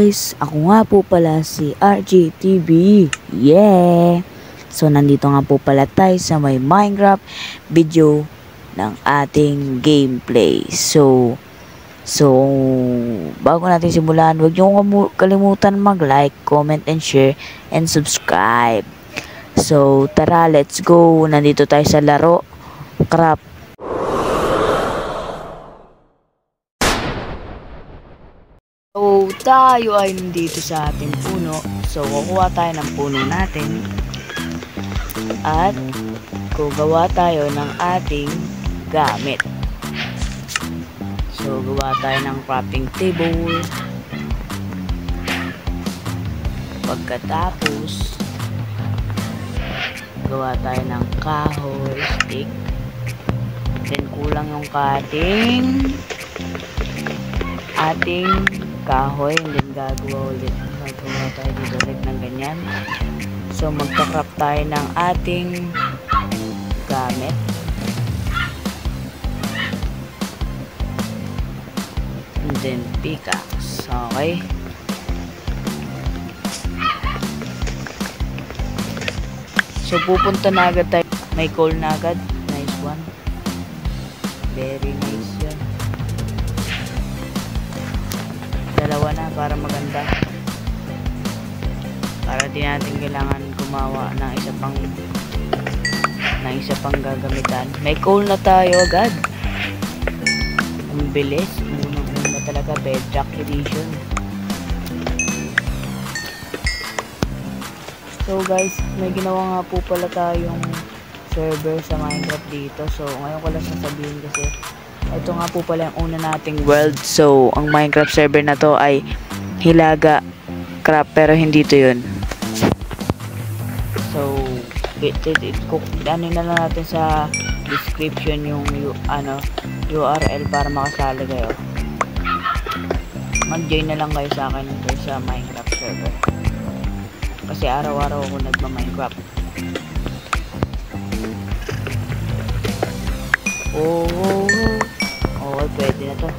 guys! Ako nga po pala si RJTV. Yeah! So nandito nga po pala tayo sa may Minecraft video ng ating gameplay. So bago natin simulan, huwag niyo kalimutan mag-like, comment, and share, and subscribe. So tara, let's go! Nandito tayo sa laro Craft. So, tayo ay nandito sa ating puno. So, kukuha tayo ng puno natin. At, gagawa tayo ng ating gamit. So, gawa tayo ng crafting table. Pagkatapos, gawa tayo ng kahoy, stick. Then, kulang yung ating kahoy, and then gagawa tayo dito ulit ng ganyan. So magka-craft tayo ng ating gamit. And then pickaxe. Okay, so pupunta na agad tayo, may coal na agad. Nice one, very nice yun. Dalawa na para maganda, para di natin kailangan gumawa ng isa pang gagamitan. May coal na tayo agad, ang bilis. Unang-una talaga, bedrock edition. So guys, may ginawa nga po pala tayong server sa Minecraft dito. So ngayon ko lang sasabihin kasi ito nga po pala yung una nating world. So, ang Minecraft server na to ay Hilaga Craft, pero hindi to yun. So, ano na lang natin sa description yung URL para makasali kayo. Mag-join na lang kayo sa akin sa Minecraft server. Kasi araw-araw ako nagma-Minecraft. Okay, pwede na to.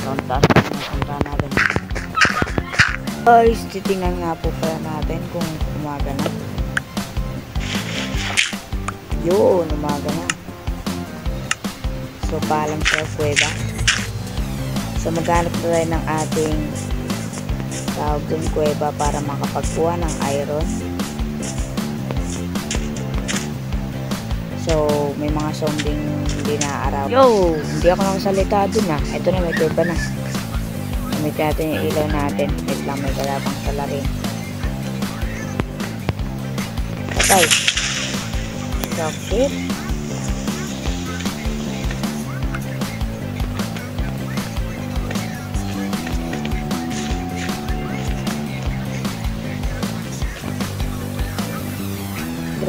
Sound taas na punta natin. Guys, titingnan nga po pala natin kung umaga na. Yun, umaga na. So, paalam sa kuweba. So, maghanap na tayo ng ating tawag dun kuweba para makapagkuha ng iron. So, may mga zombing hindi na-araw. Yo! Hindi ako nakasalita dun ah. Ito na, may kuweba na. Gamit natin yung ilaw natin. Wait lang, may kalabang salarin. Patay. Rocket.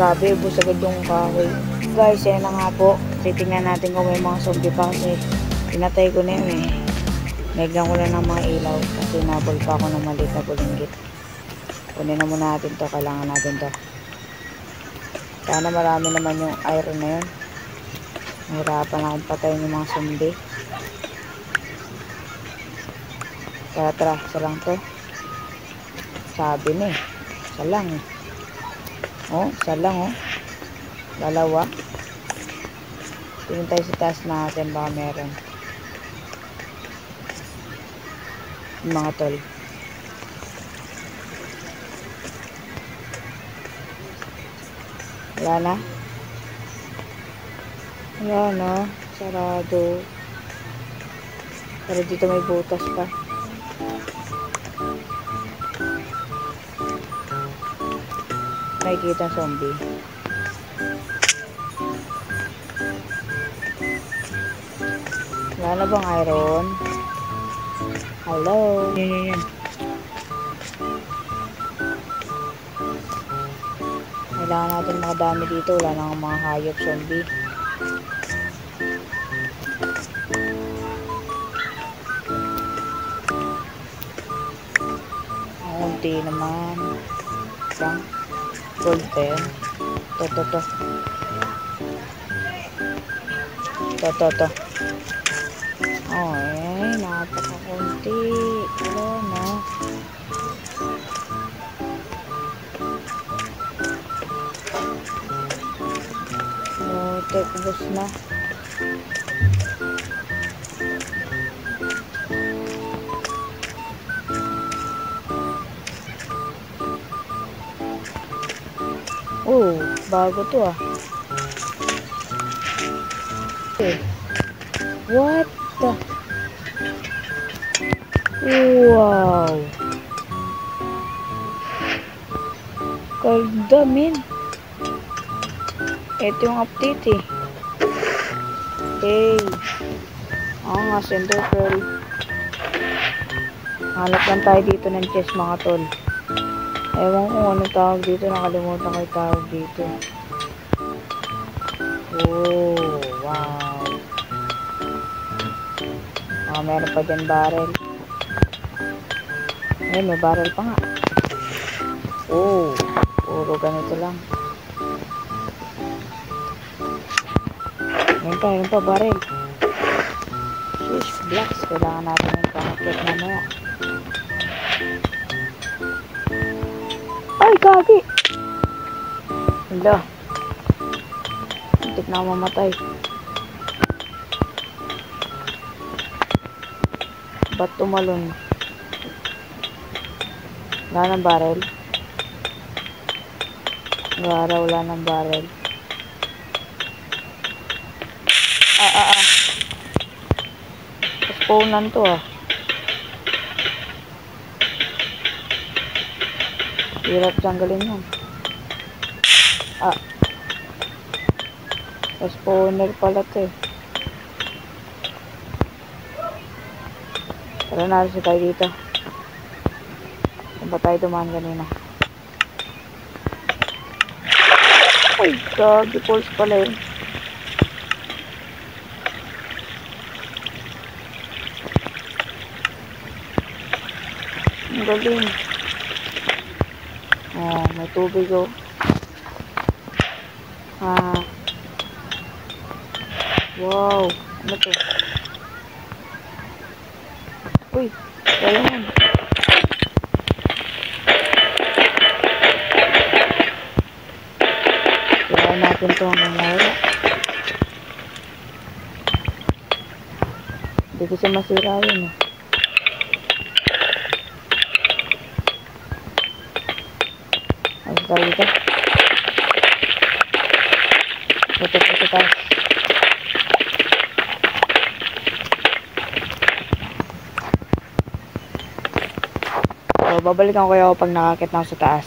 Grabe, ubos agad yung kahoy. Guys, yan na nga po. Titingnan natin kung may mga zombie pa kasi pinatay ko na yun eh. Naglang ko lang ng mga ilaw kasi nabol pa ako ng maliit na bulinggit. Kunin na muna natin to. Kailangan natin to. Sana marami naman yung iron na yun. Mahirapan akong patayin yung mga zombie. Tara, isa lang to. Sabi na eh. Isa lang eh. Oh, isa lang oh. Dalawa. Tingin tayo sa taas natin, baka meron. Mga tol. Wala na. Wala na. Sarado. Pero dito may butas pa. Nakikita zombie. Wala na bang iron? Hello? Yan. Kailangan natin makadami dito. Wala na mga hayop zombie. Ang unti naman. Isang gold pen. To. Oh, napakakunti. Wala na. check ubos na. Oh, bago to ah. Okay. What the? Wow. Ganda, min. Ito yung update eh. Hey. Oo nga, Cinder Pearl. Hanap lang tayo dito ng chest mga tol. Ewan ko kung anong tawag dito. Nakalimutan ko yung tawag dito. Oh, wow. Meron pa dyan barrel. Ayun, may barrel pa nga. Oh, puro ganito lang. Ayun pa barrel. Swish blocks. Kailangan natin yung pangakit mamaya. Ay, gagi! Hala. Hindi na ako mamatay. Ba't tumalon? Wala ng barrel. Wala ng barrel. Spawnan to ah. Hirap junglein yan. Spawner pala to eh. Tara na, alis tayo dito. Saan ba tayo dumaan kanina? Ay, gagi, pulse pala eh. Ang galing. Oh, may tubig oh. Wow, ano to? Uy, kaya yan. Kaya natin to hanggang wala. Hindi ko siya masira yun eh. Ayos tayo dito. Ito tayo. So, babalikan ko kayo pag nakakit na ako sa taas.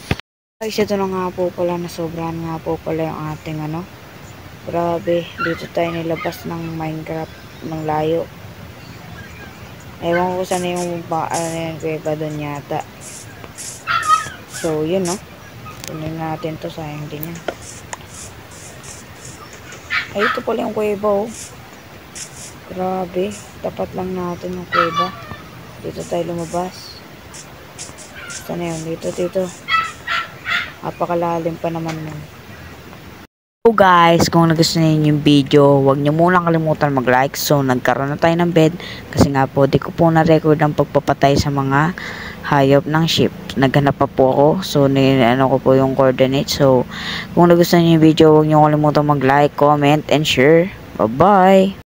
Guys, ito na nga po pala, nasobrahan nga po pala yung ating ano. Grabe, dito tayo nilabas ng Minecraft ng layo. Ewan ko sana yung kuweba doon yata. So, yun no. Tunin natin to, sayang din yan. Ay, ito pala yung kuweba oh. Grabe, tapat lang natin yung kuweba. Dito tayo lumabas. Saan na yun? Dito. Napakalalim pa naman nun. So guys, kung nagustuhan niyo yung video, huwag niyo muna kalimutan mag-like. So, nagkaroon na tayo ng bed. Kasi nga po, di ko po na-record ang pagpapatay sa mga hayop ng sheep. Naghanap pa po ako. So, ano ko po yung coordinates. So, kung nagustuhan niyo yung video, huwag niyo kalimutan mag-like, comment, and share. Bye-bye!